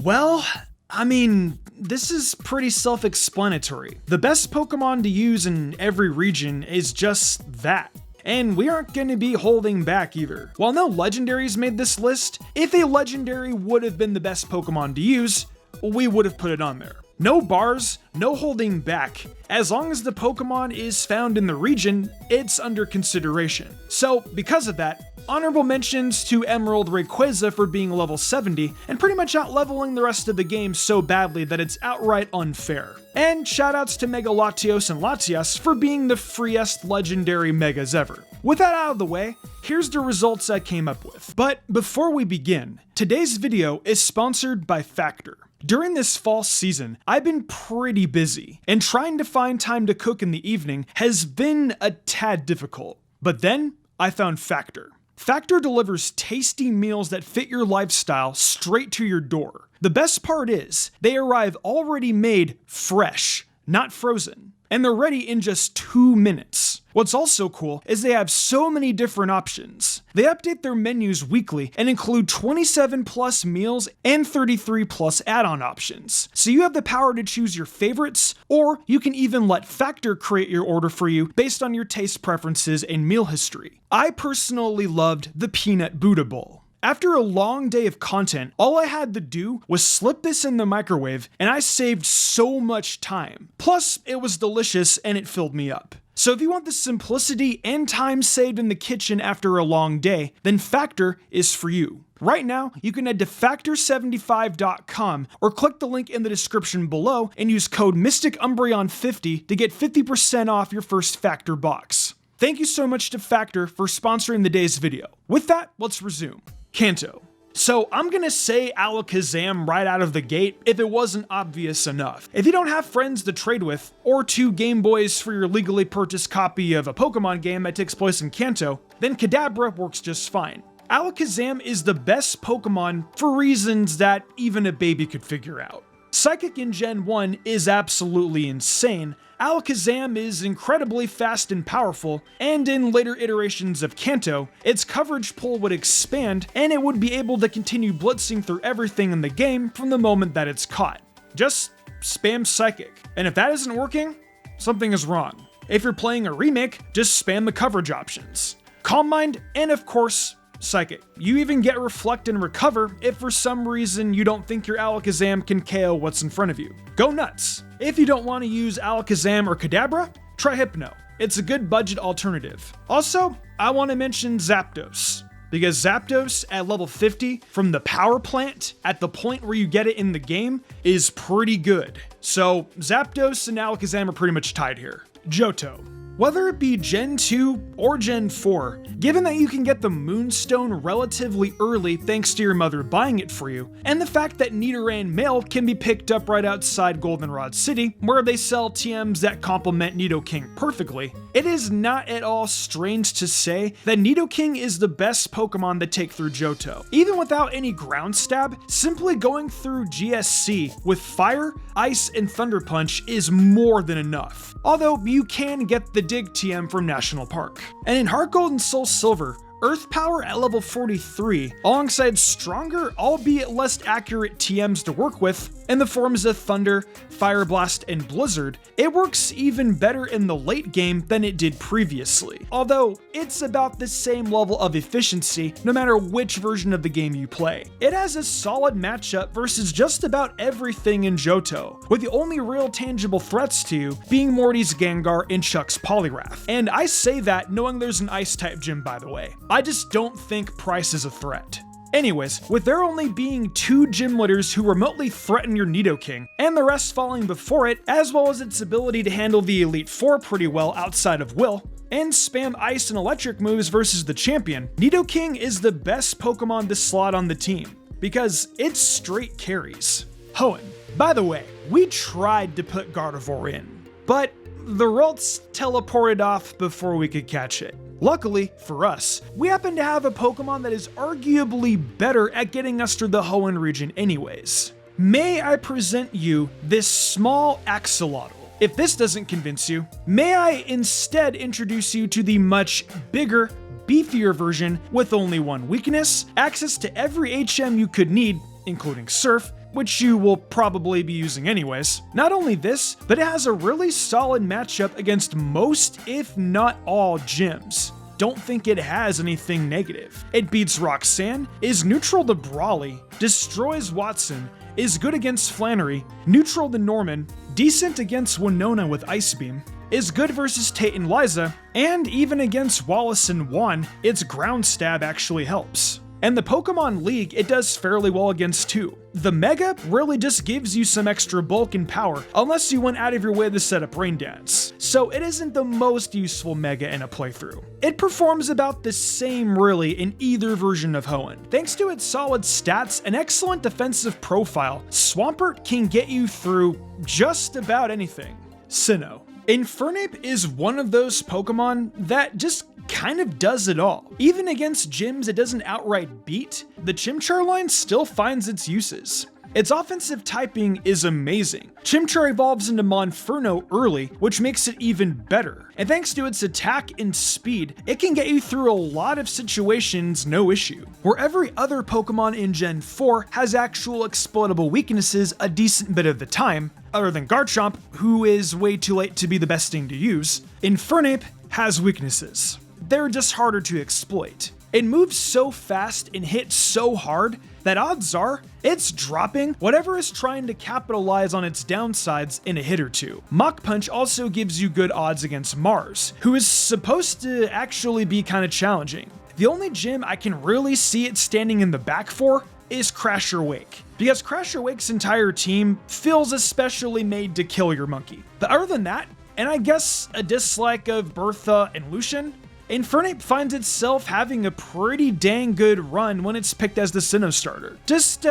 Well, I mean, this is pretty self-explanatory. The best Pokemon to use in every region is just that. And we aren't going to be holding back either. While no legendaries made this list, if a legendary would have been the best Pokemon to use, we would have put it on there. No bars, no holding back. As long as the Pokemon is found in the region, it's under consideration. So, because of that, honorable mentions to Emerald Rayquaza for being level 70 and pretty much out-leveling the rest of the game so badly that it's outright unfair. And shoutouts to Mega Latios and Latias for being the freest legendary Megas ever. With that out of the way, here's the results I came up with. But before we begin, today's video is sponsored by Factor. During this fall season, I've been pretty busy, and trying to find time to cook in the evening has been a tad difficult. But then, I found Factor. Factor delivers tasty meals that fit your lifestyle straight to your door. The best part is, they arrive already made fresh, not frozen, and they're ready in just 2 minutes. What's also cool is they have so many different options. They update their menus weekly and include 27 plus meals and 33 plus add-on options. So you have the power to choose your favorites, or you can even let Factor create your order for you based on your taste preferences and meal history. I personally loved the Peanut Buddha Bowl. After a long day of content, all I had to do was slip this in the microwave and I saved so much time. Plus, it was delicious and it filled me up. So if you want the simplicity and time saved in the kitchen after a long day, then Factor is for you. Right now, you can head to factor75.com or click the link in the description below and use code MysticUmbreon50 to get 50% off your first Factor box. Thank you so much to Factor for sponsoring today's video. With that, let's resume. Kanto. So I'm gonna say Alakazam right out of the gate if it wasn't obvious enough. If you don't have friends to trade with, or 2 Game Boys for your legally purchased copy of a Pokemon game that takes place in Kanto, then Kadabra works just fine. Alakazam is the best Pokemon for reasons that even a baby could figure out. Psychic in Gen 1 is absolutely insane. Alakazam is incredibly fast and powerful, and in later iterations of Kanto, its coverage pool would expand and it would be able to continue blitzing through everything in the game from the moment that it's caught. Just spam Psychic. And if that isn't working, something is wrong. If you're playing a remake, just spam the coverage options. Calm Mind, and of course, Psychic. You even get Reflect and Recover if for some reason you don't think your Alakazam can KO what's in front of you. Go nuts! If you don't want to use Alakazam or Kadabra, try Hypno. It's a good budget alternative. Also, I want to mention Zapdos, because Zapdos at level 50 from the power plant at the point where you get it in the game is pretty good. So Zapdos and Alakazam are pretty much tied here. Johto. Whether it be Gen 2 or Gen 4, given that you can get the Moonstone relatively early thanks to your mother buying it for you, and the fact that Nidoran Male can be picked up right outside Goldenrod City, where they sell TMs that complement Nidoking perfectly, it is not at all strange to say that Nidoking is the best Pokemon to take through Johto. Even without any ground stab, simply going through GSC with Fire, Ice, and Thunder Punch is more than enough. Although you can get the Dig TM from National Park. And in Heartgold and Soul Silver, Earth Power at level 43, alongside stronger, albeit less accurate TMs to work with, in the forms of Thunder, Fire Blast, and Blizzard, it works even better in the late game than it did previously. Although, it's about the same level of efficiency no matter which version of the game you play. It has a solid matchup versus just about everything in Johto, with the only real tangible threats to you being Morty's Gengar and Chuck's Poliwrath. And I say that knowing there's an Ice-type gym, by the way. I just don't think Price is a threat. Anyways, with there only being 2 gym leaders who remotely threaten your Nidoking, and the rest falling before it, as well as its ability to handle the Elite Four pretty well outside of Will, and spam Ice and Electric moves versus the champion, Nidoking is the best Pokemon to slot on the team, because it's straight carries. Hoenn. By the way, we tried to put Gardevoir in, but the Ralts teleported off before we could catch it. Luckily for us, we happen to have a Pokemon that is arguably better at getting us through the Hoenn region anyways. May I present you this small axolotl? If this doesn't convince you, may I instead introduce you to the much bigger, beefier version with only one weakness, access to every HM you could need, including Surf, which you will probably be using anyways. Not only this, but it has a really solid matchup against most, if not all, gyms. Don't think it has anything negative. It beats Roxanne, is neutral to Brawly, destroys Watson, is good against Flannery, neutral to Norman, decent against Winona with Ice Beam, is good versus Tate and Liza, and even against Wallace and Juan, its ground stab actually helps. And the Pokemon League, it does fairly well against too. The Mega really just gives you some extra bulk and power, unless you went out of your way to set up Rain Dance. So it isn't the most useful Mega in a playthrough. It performs about the same really in either version of Hoenn. Thanks to its solid stats and excellent defensive profile, Swampert can get you through just about anything. Sinnoh. Infernape is one of those Pokemon that just kind of does it all. Even against gyms it doesn't outright beat, the Chimchar line still finds its uses. Its offensive typing is amazing. Chimchar evolves into Monferno early, which makes it even better. And thanks to its attack and speed, it can get you through a lot of situations no issue. Where every other Pokemon in Gen 4 has actual exploitable weaknesses a decent bit of the time, other than Garchomp, who is way too late to be the best thing to use, Infernape has weaknesses. They're just harder to exploit. It moves so fast and hits so hard that odds are it's dropping whatever is trying to capitalize on its downsides in a hit or two. Mach Punch also gives you good odds against Mars, who is supposed to actually be kind of challenging. The only gym I can really see it standing in the back for is Crasher Wake, because Crasher Wake's entire team feels especially made to kill your monkey. But other than that, and I guess a dislike of Bertha and Lucian, Infernape finds itself having a pretty dang good run when it's picked as the Sinnoh starter. Just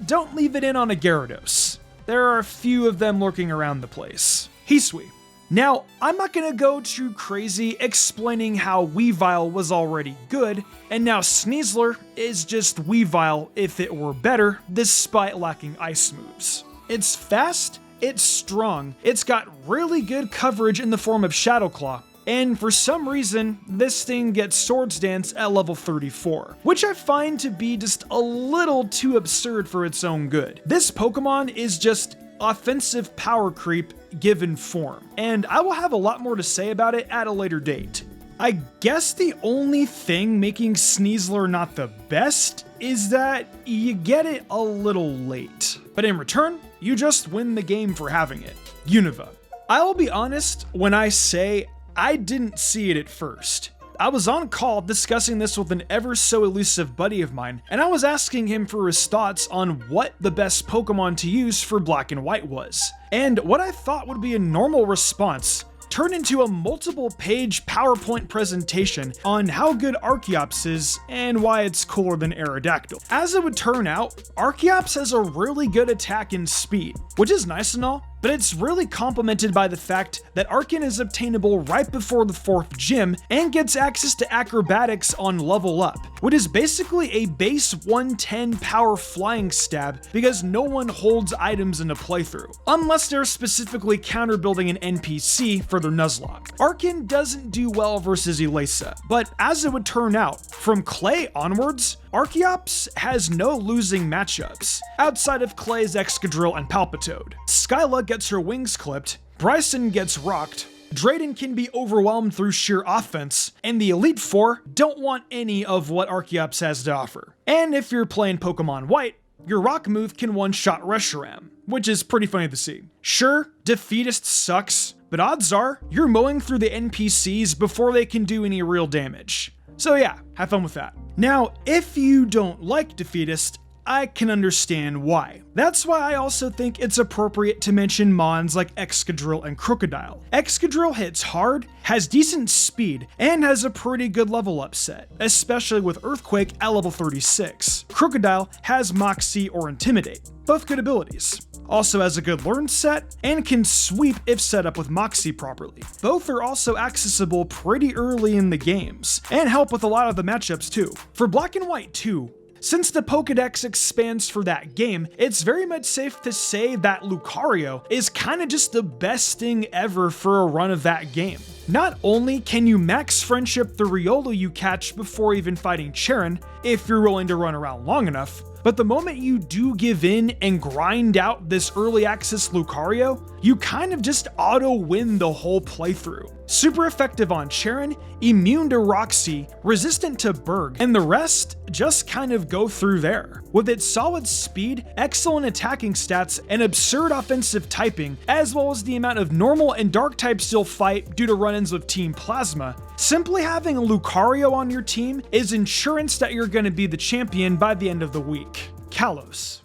don't leave it in on a Gyarados. There are a few of them lurking around the place. Hisui. Now, I'm not gonna go too crazy explaining how Weavile was already good, and now Sneasler is just Weavile if it were better, despite lacking ice moves. It's fast, it's strong, it's got really good coverage in the form of Shadow Claw, and for some reason, this thing gets Swords Dance at level 34, which I find to be just a little too absurd for its own good. This Pokemon is just offensive power creep given form, and I will have a lot more to say about it at a later date. I guess the only thing making Sneasler not the best is that you get it a little late, but in return, you just win the game for having it. Unova. I will be honest when I say I didn't see it at first. I was on call discussing this with an ever so elusive buddy of mine, and I was asking him for his thoughts on what the best Pokemon to use for Black and White was. And what I thought would be a normal response turned into a multiple-page PowerPoint presentation on how good Archeops is and why it's cooler than Aerodactyl. As it would turn out, Archeops has a really good attack and speed, which is nice and all, but it's really complemented by the fact that Arcan is obtainable right before the 4th gym and gets access to acrobatics on level up, which is basically a base 110 power flying stab because no one holds items in a playthrough, unless they're specifically counter-building an NPC for their Nuzlocke. Arcan doesn't do well versus Elesa, but as it would turn out, from Clay onwards, Archeops has no losing matchups, outside of Clay's Excadrill and Palpitoad. Skyla gets her wings clipped, Bryson gets rocked, Drayden can be overwhelmed through sheer offense, and the Elite Four don't want any of what Archeops has to offer. And if you're playing Pokemon White, your rock move can one-shot Reshiram, which is pretty funny to see. Sure, Defeatist sucks, but odds are you're mowing through the NPCs before they can do any real damage. So yeah, have fun with that. Now, if you don't like Defeatist, I can understand why. That's why I also think it's appropriate to mention mons like Excadrill and Crocodile. Excadrill hits hard, has decent speed, and has a pretty good level up set, especially with Earthquake at level 36. Crocodile has Moxie or Intimidate, both good abilities. Also has a good learn set, and can sweep if set up with Moxie properly. Both are also accessible pretty early in the games, and help with a lot of the matchups too. For Black and White too, since the Pokedex expands for that game, it's very much safe to say that Lucario is kinda just the best thing ever for a run of that game. Not only can you max friendship the Riolu you catch before even fighting Cheren, if you're willing to run around long enough, but the moment you do give in and grind out this early access Lucario, you kind of just auto-win the whole playthrough. Super effective on Charon, immune to Roxy, resistant to Berg, and the rest just kind of go through there. With its solid speed, excellent attacking stats, and absurd offensive typing, as well as the amount of normal and dark types you'll fight due to run-ins with Team Plasma, simply having a Lucario on your team is insurance that you're going to be the champion by the end of the week. Kalos.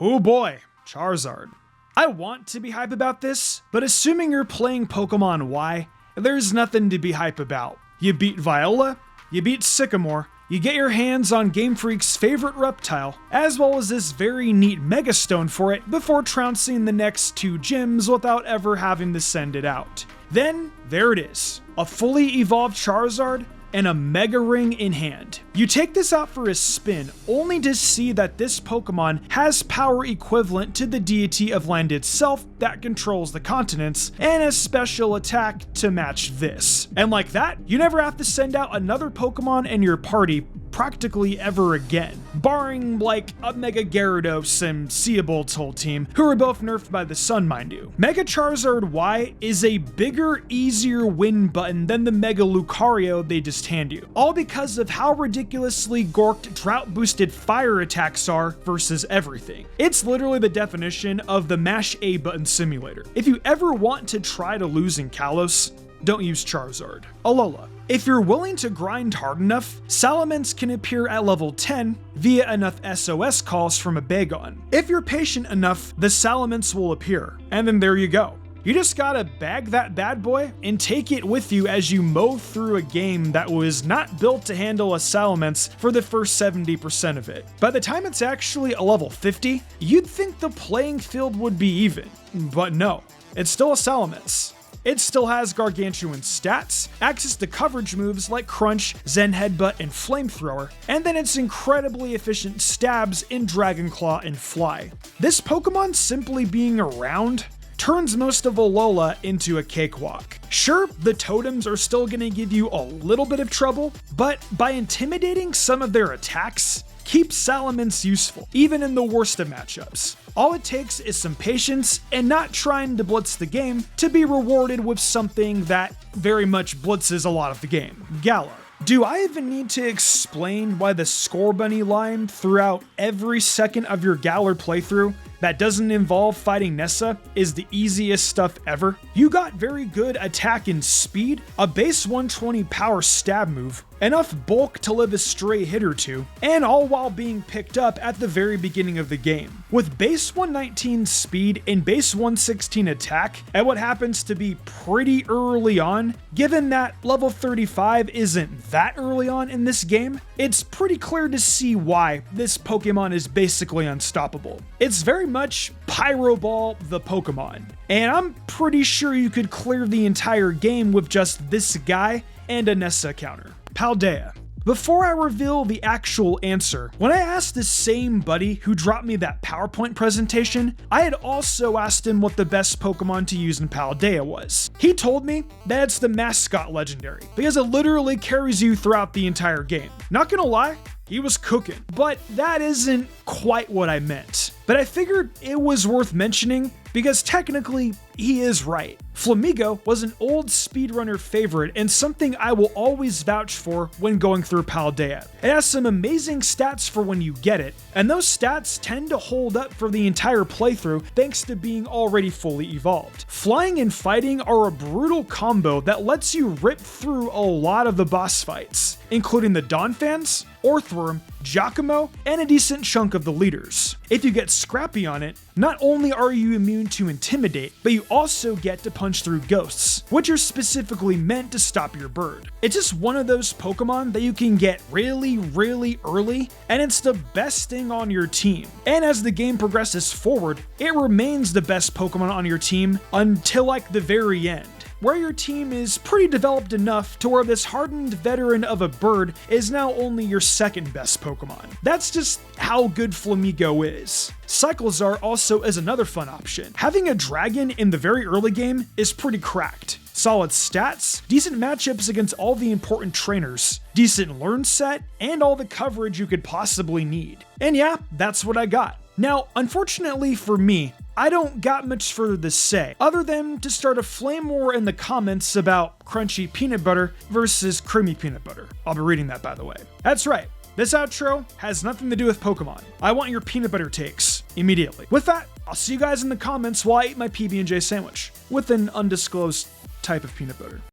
Oh boy, Charizard. I want to be hype about this, but assuming you're playing Pokemon Y, there's nothing to be hype about. You beat Viola, you beat Sycamore, you get your hands on Game Freak's favorite reptile, as well as this very neat Megastone for it before trouncing the next 2 gyms without ever having to send it out. Then, there it is, a fully evolved Charizard and a Mega Ring in hand. You take this out for a spin, only to see that this Pokemon has power equivalent to the deity of land itself that controls the continents, and a special attack to match this. And like that, you never have to send out another Pokemon in your party practically ever again, barring like a Mega Gyarados and Seabolt's whole team, who are both nerfed by the sun, mind you. Mega Charizard Y is a bigger, easier win button than the Mega Lucario they just hand you, all because of how ridiculously gorked drought-boosted fire attacks are versus everything. It's literally the definition of the mash A button simulator. If you ever want to try to lose in Kalos, don't use Charizard. Alola. If you're willing to grind hard enough, Salamence can appear at level 10 via enough SOS calls from a Bagon. If you're patient enough, the Salamence will appear, and then there you go. You just gotta bag that bad boy and take it with you as you mow through a game that was not built to handle a Salamence for the first 70% of it. By the time it's actually a level 50, you'd think the playing field would be even, but no, it's still a Salamence. It still has gargantuan stats, access to coverage moves like Crunch, Zen Headbutt, and Flamethrower, and then its incredibly efficient stabs in Dragon Claw and Fly. This Pokemon simply being around turns most of Alola into a cakewalk. Sure, the totems are still gonna give you a little bit of trouble, but by intimidating some of their attacks, keep Salamence useful, even in the worst of matchups. All it takes is some patience and not trying to blitz the game to be rewarded with something that very much blitzes a lot of the game. Galar. Do I even need to explain why the Scorbunny line throughout every second of your Galar playthrough that doesn't involve fighting Nessa is the easiest stuff ever? You got very good attack and speed, a base 120 power stab move, enough bulk to live a stray hit or two, and all while being picked up at the very beginning of the game. With base 119 speed and base 116 attack at what happens to be pretty early on, given that level 35 isn't that early on in this game, it's pretty clear to see why this Pokemon is basically unstoppable. It's very much Pyro Ball the Pokemon, and I'm pretty sure you could clear the entire game with just this guy and a Nessa counter. Paldea. Before I reveal the actual answer, when I asked the same buddy who dropped me that PowerPoint presentation, I had also asked him what the best Pokemon to use in Paldea was. He told me that it's the mascot legendary, because it literally carries you throughout the entire game. Not gonna lie, he was cooking, but that isn't quite what I meant. But I figured it was worth mentioning because technically he is right. Flamigo was an old speedrunner favorite and something I will always vouch for when going through Paldea. It has some amazing stats for when you get it, and those stats tend to hold up for the entire playthrough thanks to being already fully evolved. Flying and fighting are a brutal combo that lets you rip through a lot of the boss fights, including the Donphans, Orthworm, Giacomo, and a decent chunk of the leaders. If you get scrappy on it, not only are you immune to Intimidate, but you also get to punch through ghosts, which are specifically meant to stop your bird. It's just one of those Pokemon that you can get really, really early, and it's the best thing on your team. And as the game progresses forward, it remains the best Pokemon on your team until like the very end, where your team is pretty developed enough to where this hardened veteran of a bird is now only your second best Pokemon. That's just how good Flamigo is. Cyclizar also is another fun option. Having a dragon in the very early game is pretty cracked. solid stats, decent matchups against all the important trainers, decent learn set, and all the coverage you could possibly need. And yeah, that's what I got. Now, unfortunately for me, I don't got much further to say, other than to start a flame war in the comments about crunchy peanut butter versus creamy peanut butter. I'll be reading that, by the way. That's right, this outro has nothing to do with Pokemon. I want your peanut butter takes immediately. With that, I'll see you guys in the comments while I eat my PB&J sandwich with an undisclosed type of peanut butter.